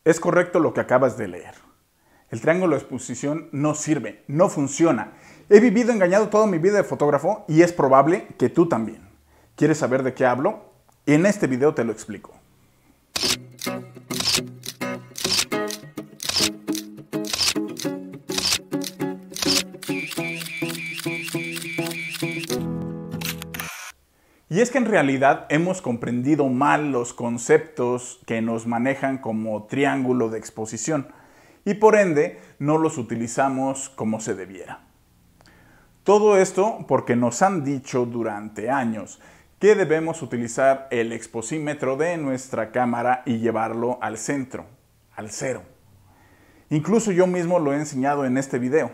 Es correcto lo que acabas de leer. El triángulo de exposición no sirve, no funciona. He vivido engañado toda mi vida de fotógrafo y es probable que tú también. ¿Quieres saber de qué hablo? En este video te lo explico. Y es que en realidad hemos comprendido mal los conceptos que nos manejan como triángulo de exposición y por ende no los utilizamos como se debiera. Todo esto porque nos han dicho durante años que debemos utilizar el exposímetro de nuestra cámara y llevarlo al centro, al cero. Incluso yo mismo lo he enseñado en este video.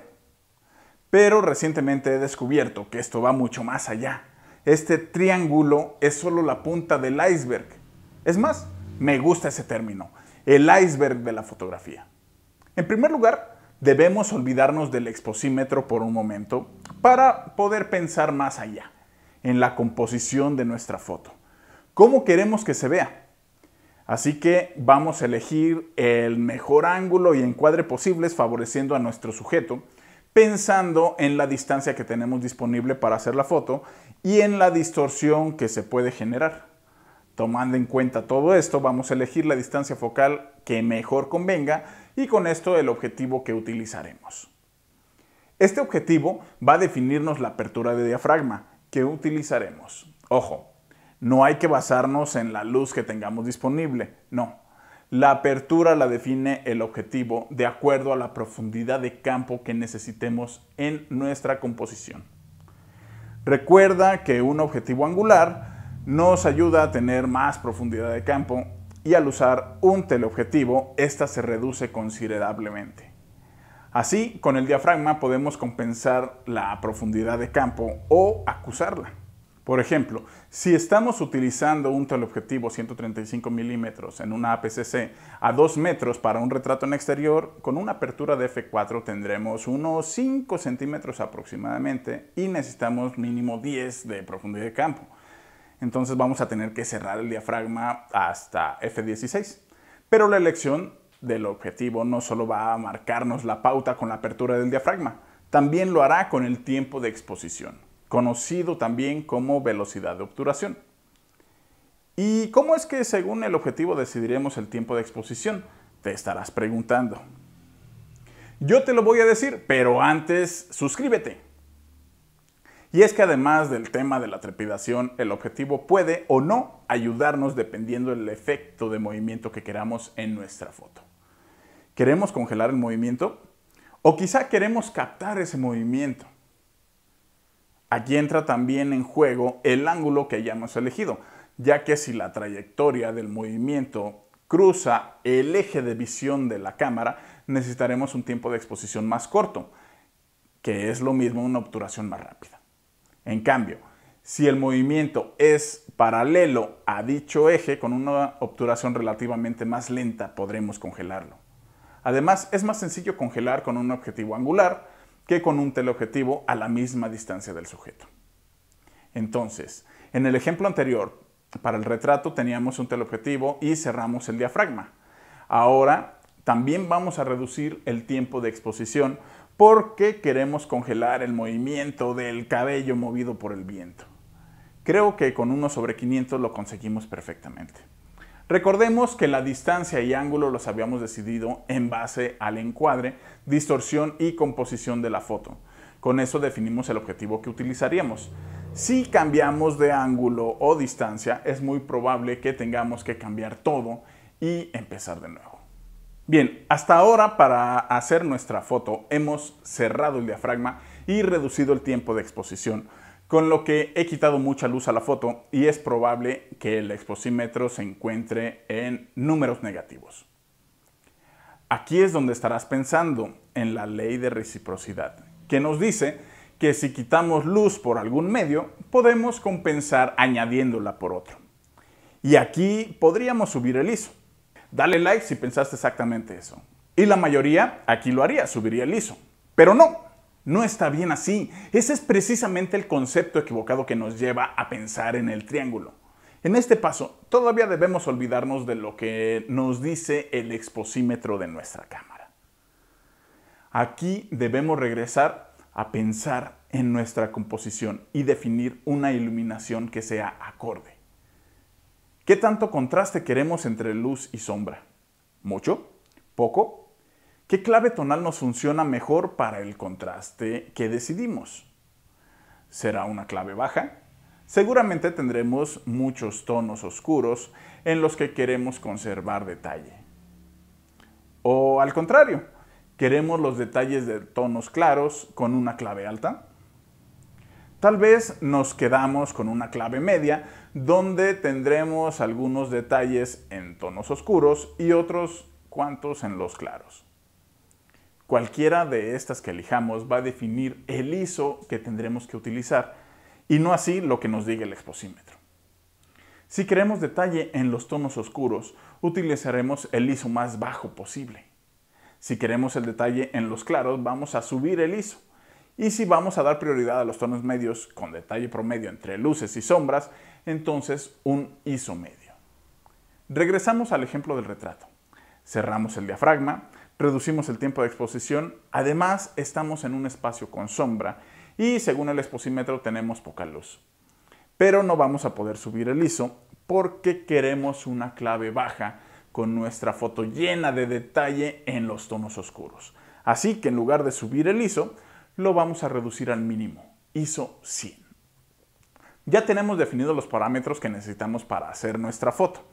Pero recientemente he descubierto que esto va mucho más allá. Este triángulo es solo la punta del iceberg. Es más, me gusta ese término, el iceberg de la fotografía. En primer lugar, debemos olvidarnos del exposímetro por un momento para poder pensar más allá, en la composición de nuestra foto. ¿Cómo queremos que se vea? Así que vamos a elegir el mejor ángulo y encuadre posibles favoreciendo a nuestro sujeto, pensando en la distancia que tenemos disponible para hacer la foto y en la distorsión que se puede generar. Tomando en cuenta todo esto, vamos a elegir la distancia focal que mejor convenga y con esto el objetivo que utilizaremos. Este objetivo va a definirnos la apertura de diafragma que utilizaremos. Ojo, no hay que basarnos en la luz que tengamos disponible, no. La apertura la define el objetivo de acuerdo a la profundidad de campo que necesitemos en nuestra composición. Recuerda que un objetivo angular nos ayuda a tener más profundidad de campo y al usar un teleobjetivo, esta se reduce considerablemente. Así, con el diafragma podemos compensar la profundidad de campo o acusarla. Por ejemplo, si estamos utilizando un teleobjetivo 135 milímetros en una APS-C a 2 metros para un retrato en exterior, con una apertura de f4 tendremos unos 5 centímetros aproximadamente y necesitamos mínimo 10 de profundidad de campo. Entonces vamos a tener que cerrar el diafragma hasta f16. Pero la elección del objetivo no solo va a marcarnos la pauta con la apertura del diafragma, también lo hará con el tiempo de exposición, conocido también como velocidad de obturación. ¿Y cómo es que según el objetivo decidiremos el tiempo de exposición? Te estarás preguntando. Yo te lo voy a decir, pero antes suscríbete. Y es que además del tema de la trepidación, el objetivo puede o no ayudarnos dependiendo del efecto de movimiento que queramos en nuestra foto. ¿Queremos congelar el movimiento? ¿O quizá queremos captar ese movimiento? Aquí entra también en juego el ángulo que hayamos elegido, ya que si la trayectoria del movimiento cruza el eje de visión de la cámara, necesitaremos un tiempo de exposición más corto, que es lo mismo una obturación más rápida. En cambio, si el movimiento es paralelo a dicho eje, con una obturación relativamente más lenta podremos congelarlo. Además, es más sencillo congelar con un objetivo angular que con un teleobjetivo a la misma distancia del sujeto. Entonces, en el ejemplo anterior, para el retrato teníamos un teleobjetivo y cerramos el diafragma. Ahora, también vamos a reducir el tiempo de exposición porque queremos congelar el movimiento del cabello movido por el viento. Creo que con 1/500 lo conseguimos perfectamente. Recordemos que la distancia y ángulo los habíamos decidido en base al encuadre, distorsión y composición de la foto. Con eso definimos el objetivo que utilizaríamos. Si cambiamos de ángulo o distancia, es muy probable que tengamos que cambiar todo y empezar de nuevo. Bien, hasta ahora para hacer nuestra foto hemos cerrado el diafragma y reducido el tiempo de exposición, con lo que he quitado mucha luz a la foto y es probable que el exposímetro se encuentre en números negativos. Aquí es donde estarás pensando en la ley de reciprocidad, que nos dice que si quitamos luz por algún medio, podemos compensar añadiéndola por otro. Y aquí podríamos subir el ISO. Dale like si pensaste exactamente eso. Y la mayoría aquí lo haría, subiría el ISO. Pero no está bien así. Ese es precisamente el concepto equivocado que nos lleva a pensar en el triángulo. En este paso, todavía debemos olvidarnos de lo que nos dice el exposímetro de nuestra cámara. Aquí debemos regresar a pensar en nuestra composición y definir una iluminación que sea acorde. ¿Qué tanto contraste queremos entre luz y sombra? ¿Mucho? ¿Poco? ¿Qué clave tonal nos funciona mejor para el contraste que decidimos? ¿Será una clave baja? Seguramente tendremos muchos tonos oscuros en los que queremos conservar detalle. O al contrario, ¿queremos los detalles de tonos claros con una clave alta? Tal vez nos quedamos con una clave media donde tendremos algunos detalles en tonos oscuros y otros cuantos en los claros. Cualquiera de estas que elijamos va a definir el ISO que tendremos que utilizar y no así lo que nos diga el exposímetro. Si queremos detalle en los tonos oscuros, utilizaremos el ISO más bajo posible. Si queremos el detalle en los claros, vamos a subir el ISO. Y si vamos a dar prioridad a los tonos medios con detalle promedio entre luces y sombras, entonces un ISO medio. Regresamos al ejemplo del retrato. Cerramos el diafragma, reducimos el tiempo de exposición, además estamos en un espacio con sombra y según el exposímetro tenemos poca luz. Pero no vamos a poder subir el ISO porque queremos una clave baja con nuestra foto llena de detalle en los tonos oscuros. Así que en lugar de subir el ISO, lo vamos a reducir al mínimo, ISO 100. Ya tenemos definidos los parámetros que necesitamos para hacer nuestra foto.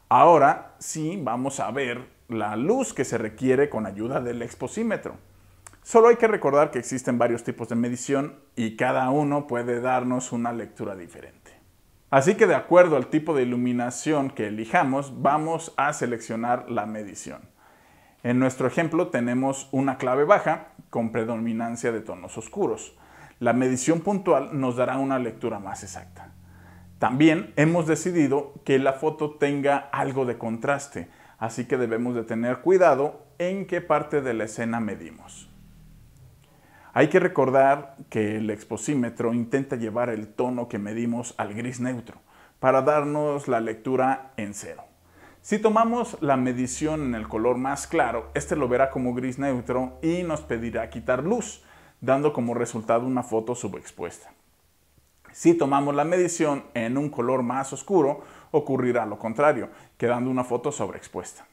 Ahora sí vamos a ver la luz que se requiere con ayuda del exposímetro. Solo hay que recordar que existen varios tipos de medición y cada uno puede darnos una lectura diferente. Así que de acuerdo al tipo de iluminación que elijamos, vamos a seleccionar la medición. En nuestro ejemplo tenemos una clave baja con predominancia de tonos oscuros. La medición puntual nos dará una lectura más exacta. También hemos decidido que la foto tenga algo de contraste, así que debemos de tener cuidado en qué parte de la escena medimos. Hay que recordar que el exposímetro intenta llevar el tono que medimos al gris neutro para darnos la lectura en 0. Si tomamos la medición en el color más claro, este lo verá como gris neutro y nos pedirá quitar luz, dando como resultado una foto subexpuesta. Si tomamos la medición en un color más oscuro, ocurrirá lo contrario, quedando una foto sobreexpuesta.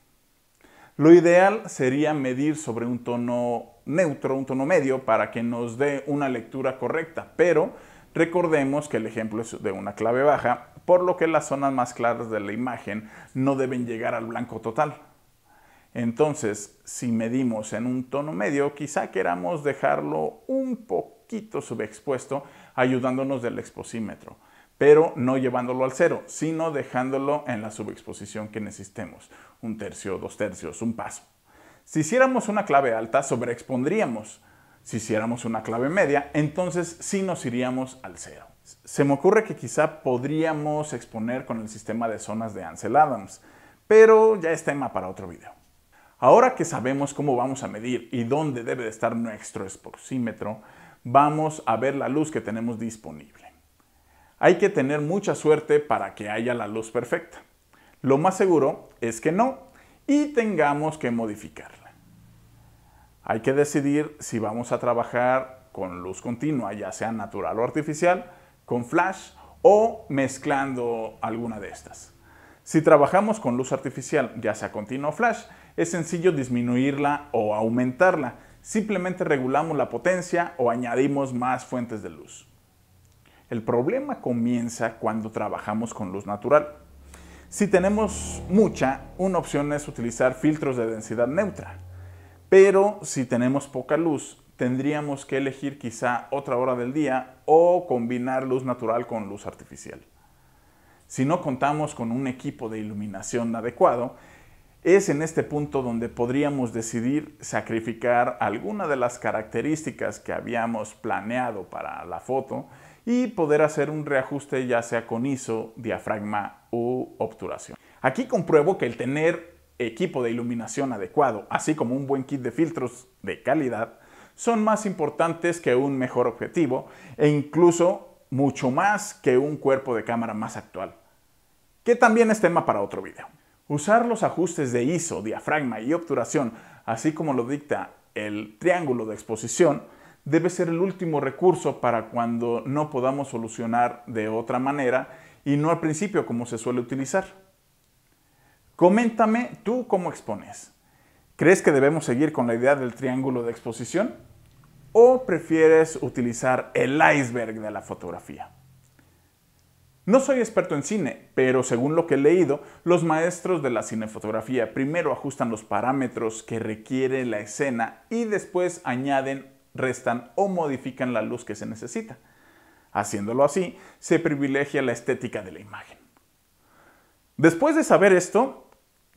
Lo ideal sería medir sobre un tono neutro, un tono medio, para que nos dé una lectura correcta, pero recordemos que el ejemplo es de una clave baja, por lo que las zonas más claras de la imagen no deben llegar al blanco total. Entonces, si medimos en un tono medio, quizá queramos dejarlo un poquito subexpuesto, ayudándonos del exposímetro, pero no llevándolo al 0, sino dejándolo en la subexposición que necesitemos, 1/3, 2/3, un paso. Si hiciéramos una clave alta, sobreexpondríamos. Si hiciéramos una clave media, entonces sí nos iríamos al 0. Se me ocurre que quizá podríamos exponer con el sistema de zonas de Ansel Adams, pero ya es tema para otro video. Ahora que sabemos cómo vamos a medir y dónde debe de estar nuestro exposímetro, vamos a ver la luz que tenemos disponible. Hay que tener mucha suerte para que haya la luz perfecta. Lo más seguro es que no y tengamos que modificarla. Hay que decidir si vamos a trabajar con luz continua, ya sea natural o artificial, con flash o mezclando alguna de estas. Si trabajamos con luz artificial, ya sea continua o flash, es sencillo disminuirla o aumentarla. Simplemente regulamos la potencia o añadimos más fuentes de luz. El problema comienza cuando trabajamos con luz natural. Si tenemos mucha, una opción es utilizar filtros de densidad neutra. Pero si tenemos poca luz, tendríamos que elegir quizá otra hora del día o combinar luz natural con luz artificial. Si no contamos con un equipo de iluminación adecuado, es en este punto donde podríamos decidir sacrificar alguna de las características que habíamos planeado para la foto y poder hacer un reajuste ya sea con ISO, diafragma u obturación. Aquí compruebo que el tener equipo de iluminación adecuado, así como un buen kit de filtros de calidad, son más importantes que un mejor objetivo e incluso mucho más que un cuerpo de cámara más actual. que también es tema para otro video. Usar los ajustes de ISO, diafragma y obturación, así como lo dicta el triángulo de exposición, debe ser el último recurso para cuando no podamos solucionar de otra manera y no al principio como se suele utilizar. Coméntame tú cómo expones. ¿Crees que debemos seguir con la idea del triángulo de exposición? ¿O prefieres utilizar el iceberg de la fotografía? No soy experto en cine, pero según lo que he leído, los maestros de la cinefotografía primero ajustan los parámetros que requiere la escena y después añaden, restan o modifican la luz que se necesita. Haciéndolo así, se privilegia la estética de la imagen. Después de saber esto,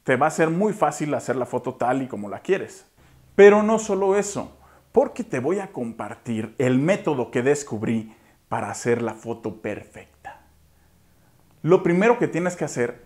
te va a ser muy fácil hacer la foto tal y como la quieres. Pero no solo eso, porque te voy a compartir el método que descubrí para hacer la foto perfecta. Lo primero que tienes que hacer